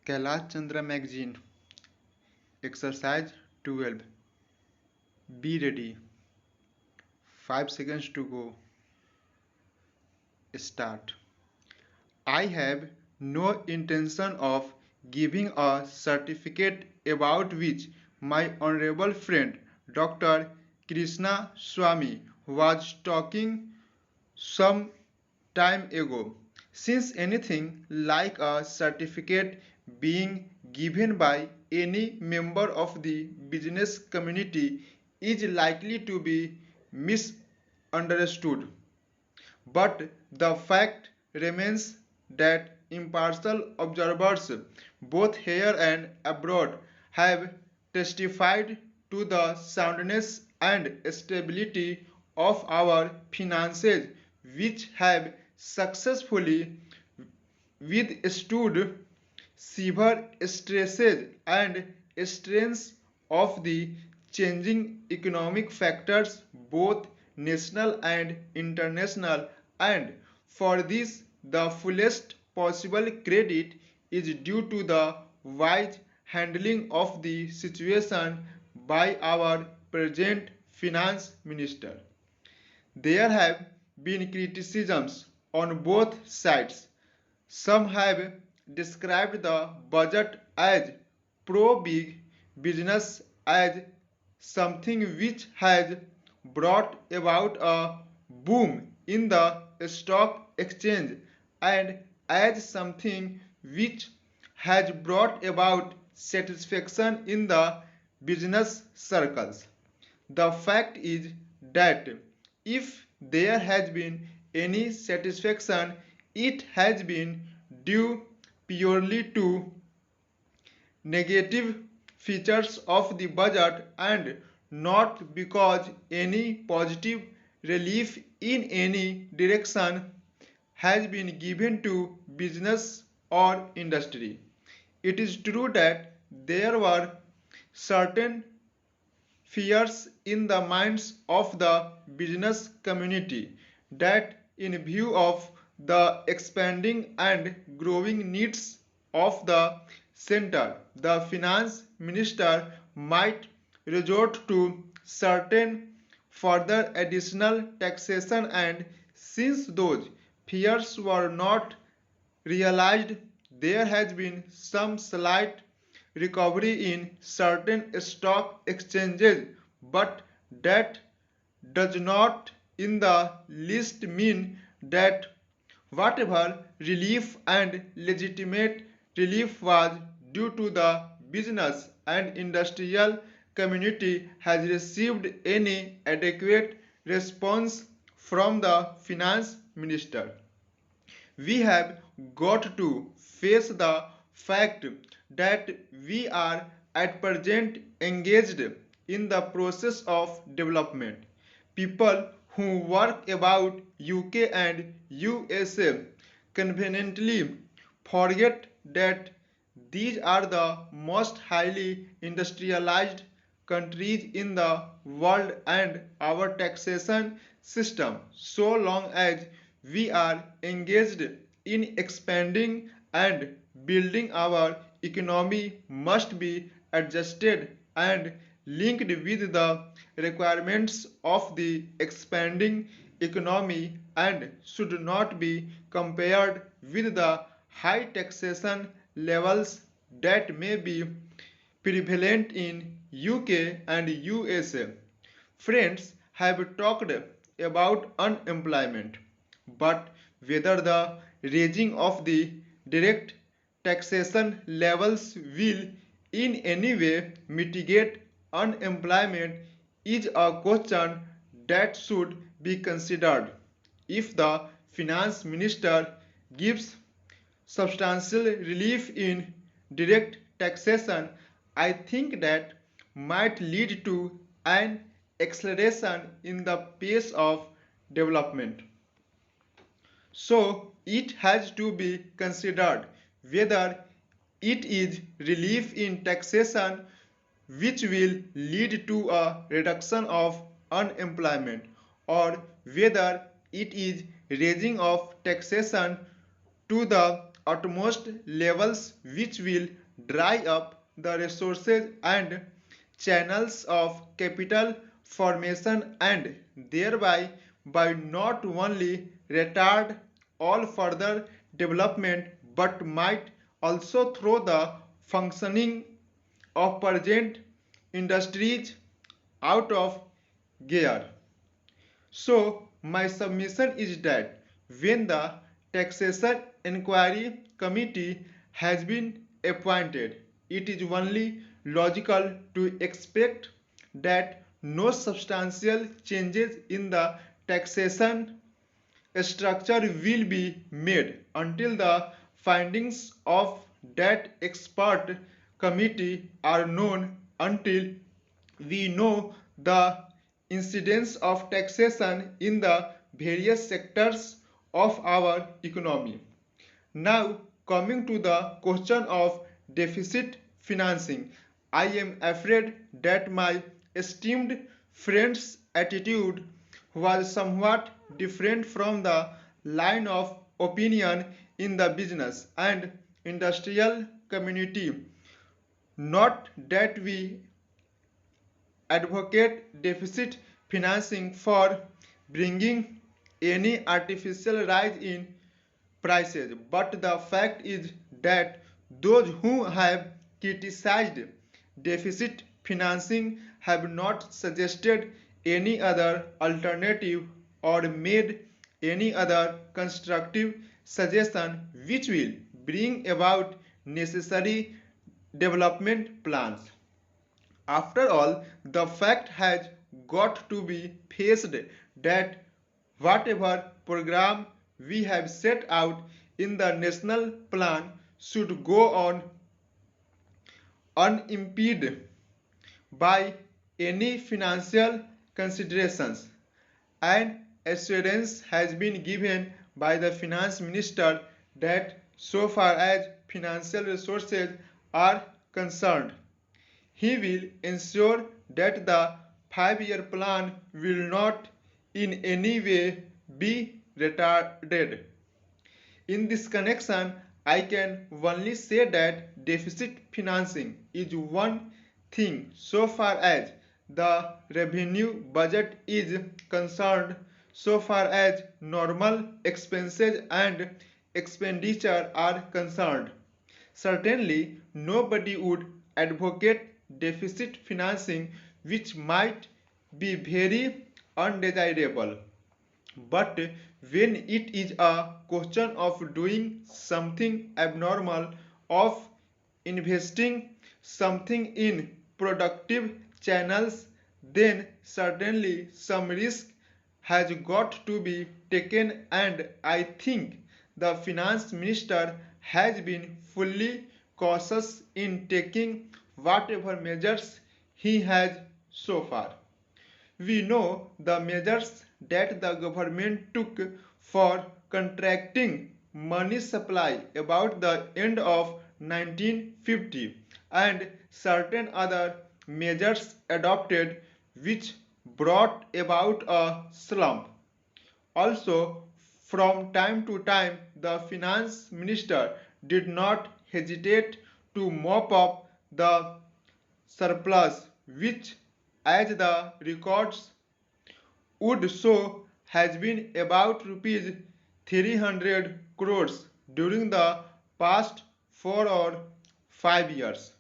Kailash Chandra Magazine Exercise 12. Be ready. 5 seconds to go. Start. I have no intention of giving a certificate about which my honorable friend Dr. Krishna Swami was talking some time ago. Since anything like a certificate being given by any member of the business community is likely to be misunderstood, but the fact remains that impartial observers, both here and abroad, have testified to the soundness and stability of our finances, which have successfully withstood severe stresses and strains of the changing economic factors, both national and international, and for this the fullest possible credit is due to the wise handling of the situation by our present finance minister. There have been criticisms on both sides. Some have described the budget as pro-big business, as something which has brought about a boom in the stock exchange, and as something which has brought about satisfaction in the business circles. The fact is that if there has been any satisfaction, it has been due purely to negative features of the budget and not because any positive relief in any direction has been given to business or industry. It is true that there were certain fears in the minds of the business community that in view of the expanding and growing needs of the center, the finance minister might resort to certain further additional taxation, and since those fears were not realized, there has been some slight recovery in certain stock exchanges, but that does not in the least mean that whatever relief and legitimate relief was due to the business and industrial community has received any adequate response from the finance minister. We have got to face the fact that we are at present engaged in the process of development. People who work about UK and USA conveniently forget that these are the most highly industrialized countries in the world, and our taxation system, so long as we are engaged in expanding and building our economy, must be adjusted and linked with the requirements of the expanding economy and should not be compared with the high taxation levels that may be prevalent in UK and USA. Friends have talked about unemployment, but whether the raising of the direct taxation levels will in any way mitigate unemployment is a question that should be considered. If the finance minister gives substantial relief in direct taxation, I think that might lead to an acceleration in the pace of development. So it has to be considered whether it is relief in taxation which will lead to a reduction of unemployment, or whether it is raising of taxation to the utmost levels, which will dry up the resources and channels of capital formation and thereby by not only retard all further development but might also throw the functioning of present industries out of gear. So, my submission is that when the Taxation Inquiry Committee has been appointed, it is only logical to expect that no substantial changes in the taxation structure will be made until the findings of that expert committee are known, until we know the incidence of taxation in the various sectors of our economy. Now, coming to the question of deficit financing, I am afraid that my esteemed friend's attitude was somewhat different from the line of opinion in the business and industrial community. Not that we advocate deficit financing for bringing any artificial rise in prices, but the fact is that those who have criticized deficit financing have not suggested any other alternative or made any other constructive suggestion which will bring about necessary development plans. After all, the fact has got to be faced that whatever program we have set out in the national plan should go on unimpeded by any financial considerations. An assurance has been given by the finance minister that so far as financial resources are concerned, he will ensure that the 5-year plan will not in any way be retarded. In this connection, I can only say that deficit financing is one thing so far as the revenue budget is concerned, so far as normal expenses and expenditure are concerned. Certainly, nobody would advocate deficit financing, which might be very undesirable. But when it is a question of doing something abnormal, of investing something in productive channels, then certainly some risk has got to be taken, and I think the finance minister has been fully cautious in taking whatever measures he has so far. We know the measures that the government took for contracting money supply about the end of 1950 and certain other measures adopted which brought about a slump. Also, from time to time, the finance minister did not hesitate to mop up the surplus, which, as the records would show, has been about rupees 300 crores during the past 4 or 5 years.